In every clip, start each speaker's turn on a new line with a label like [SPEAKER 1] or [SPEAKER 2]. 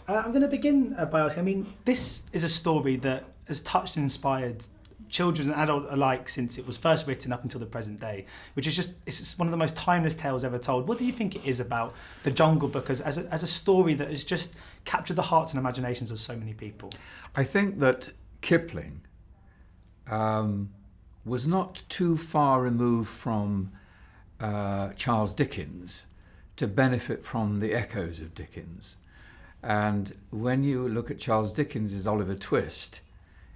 [SPEAKER 1] I'm going to begin by asking, I mean, this is a story that has touched and inspired children and adults alike since it was first written up until the present day, which is just one of the most timeless tales ever told. What do you think it is about the Jungle Book as a story that has just captured the hearts and imaginations of so many people?
[SPEAKER 2] I think that Kipling was not too far removed from Charles Dickens to benefit from the echoes of Dickens. And when you look at Charles Dickens' Oliver Twist,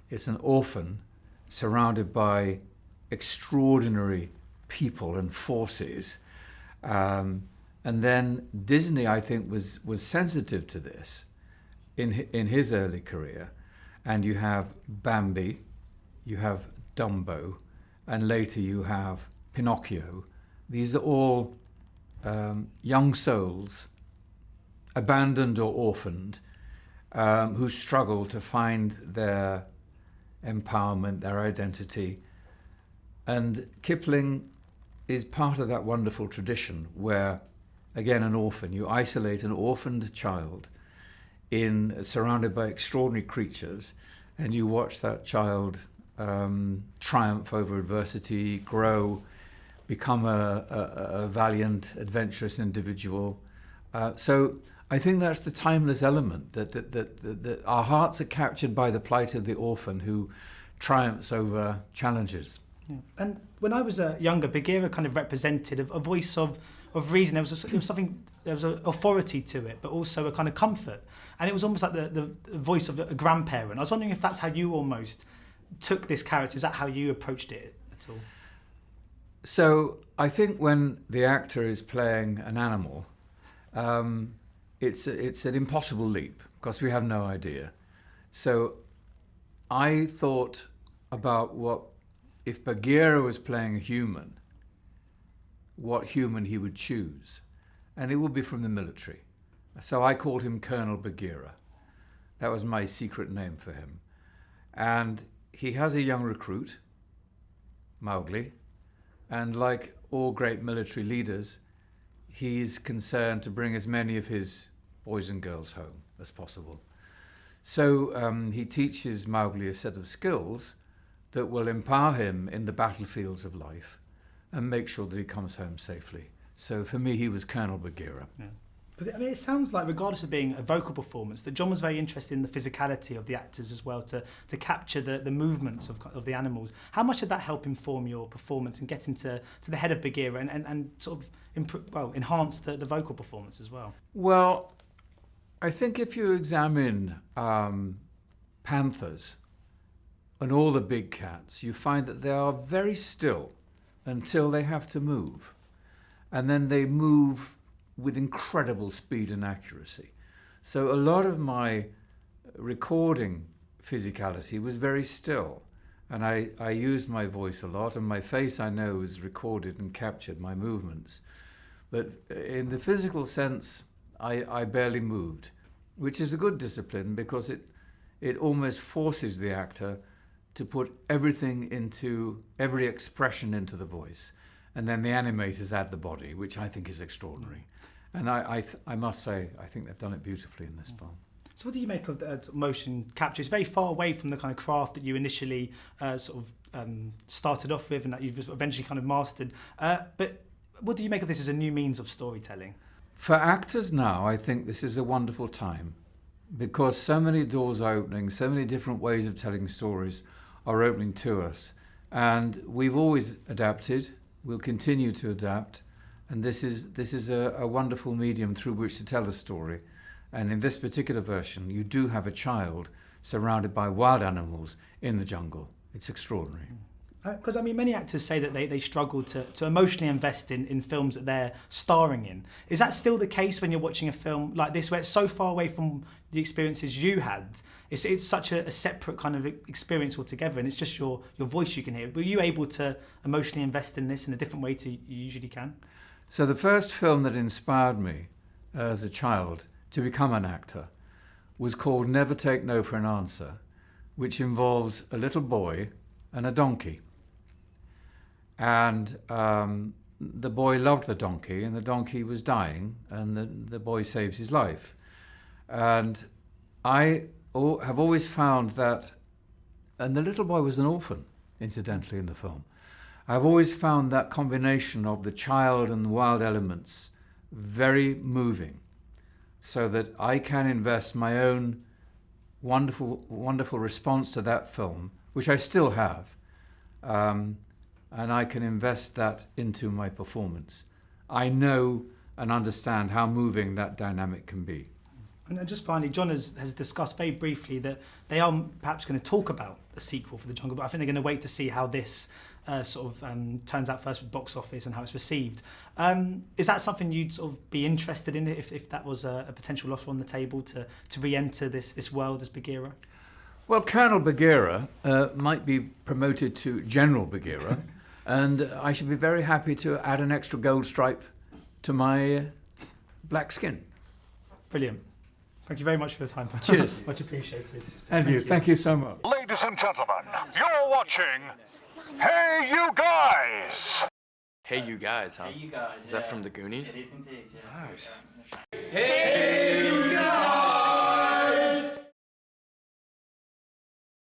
[SPEAKER 2] it's an orphan surrounded by extraordinary people and forces. And then Disney, I think, was sensitive to this in his early career. And you have Bambi, you have Dumbo, and later you have Pinocchio. These are all young souls, abandoned or orphaned, who struggle to find their empowerment, their identity. And Kipling is part of that wonderful tradition where, again, an orphan, you isolate an orphaned child surrounded by extraordinary creatures, and you watch that child triumph over adversity, grow, become a valiant, adventurous individual. So I think that's the timeless element, that our hearts are captured by the plight of the orphan who triumphs over challenges.
[SPEAKER 1] Yeah. And when I was younger, Bagheera kind of represented a voice of reason. There was an authority to it, but also a kind of comfort. And it was almost like the voice of a grandparent. I was wondering if that's how you almost took this character. Is that how you approached it at all?
[SPEAKER 2] So I think when the actor is playing an animal, it's an impossible leap because we have no idea. So I thought about if Bagheera was playing a human, what human he would choose, and it would be from the military. So I called him Colonel Bagheera. That was my secret name for him. And he has a young recruit, Mowgli, and like all great military leaders, he's concerned to bring as many of his boys and girls home as possible. So he teaches Mowgli a set of skills that will empower him in the battlefields of life and make sure that he comes home safely. So for me, he was Colonel Bagheera.
[SPEAKER 1] Yeah. Because it sounds like, regardless of being a vocal performance, that John was very interested in the physicality of the actors as well, to capture the movements of the animals. How much did that help inform your performance and getting to the head of Bagheera and sort of enhance the vocal performance as well?
[SPEAKER 2] Well, I think if you examine panthers and all the big cats, you find that they are very still until they have to move. And then they move with incredible speed and accuracy. So a lot of my recording physicality was very still. And I used my voice a lot, and my face, I know, was recorded and captured my movements. But in the physical sense, I barely moved, which is a good discipline because it almost forces the actor to put every expression into the voice. And then the animators add the body, which I think is extraordinary. And I must say, I think they've done it beautifully in this film.
[SPEAKER 1] So what do you make of the motion capture? It's very far away from the kind of craft that you initially started off with and that you've eventually kind of mastered. But what do you make of this as a new means of storytelling?
[SPEAKER 2] For actors now, I think this is a wonderful time because so many doors are opening, so many different ways of telling stories are opening to us. And we've always adapted, we'll continue to adapt. And this is a wonderful medium through which to tell a story. And in this particular version, you do have a child surrounded by wild animals in the jungle. It's extraordinary.
[SPEAKER 1] Because, many actors say that they struggle to emotionally invest in films that they're starring in. Is that still the case when you're watching a film like this, where it's so far away from the experiences you had? It's such a separate kind of experience altogether, and it's just your voice you can hear. Were you able to emotionally invest in this in a different way to you usually can?
[SPEAKER 2] So the first film that inspired me as a child to become an actor was called Never Take No for an Answer, which involves a little boy and a donkey. And the boy loved the donkey, and the donkey was dying, and the boy saves his life. And have always found that, and the little boy was an orphan, incidentally, in the film. I've always found that combination of the child and the wild elements very moving, so that I can invest my own wonderful, wonderful response to that film, which I still have, and I can invest that into my performance. I know and understand how moving that dynamic can be.
[SPEAKER 1] And just finally, John has discussed very briefly that they are perhaps going to talk about a sequel for The Jungle, but I think they're going to wait to see how this turns out first with box office and how it's received. Is that something you'd sort of be interested in if that was a potential offer on the table to re-enter this world as Bagheera?
[SPEAKER 2] Well, Colonel Bagheera might be promoted to General Bagheera, and I should be very happy to add an extra gold stripe to my black skin.
[SPEAKER 1] Brilliant. Thank you very much for your time.
[SPEAKER 2] Cheers.
[SPEAKER 1] Much appreciated.
[SPEAKER 2] Thank you so much.
[SPEAKER 3] Ladies and gentlemen, you're watching Hey You Guys!
[SPEAKER 4] Hey You Guys, huh?
[SPEAKER 5] Hey, you guys.
[SPEAKER 4] Is that from the Goonies?
[SPEAKER 5] It is indeed, yes.
[SPEAKER 4] Nice.
[SPEAKER 5] Hey,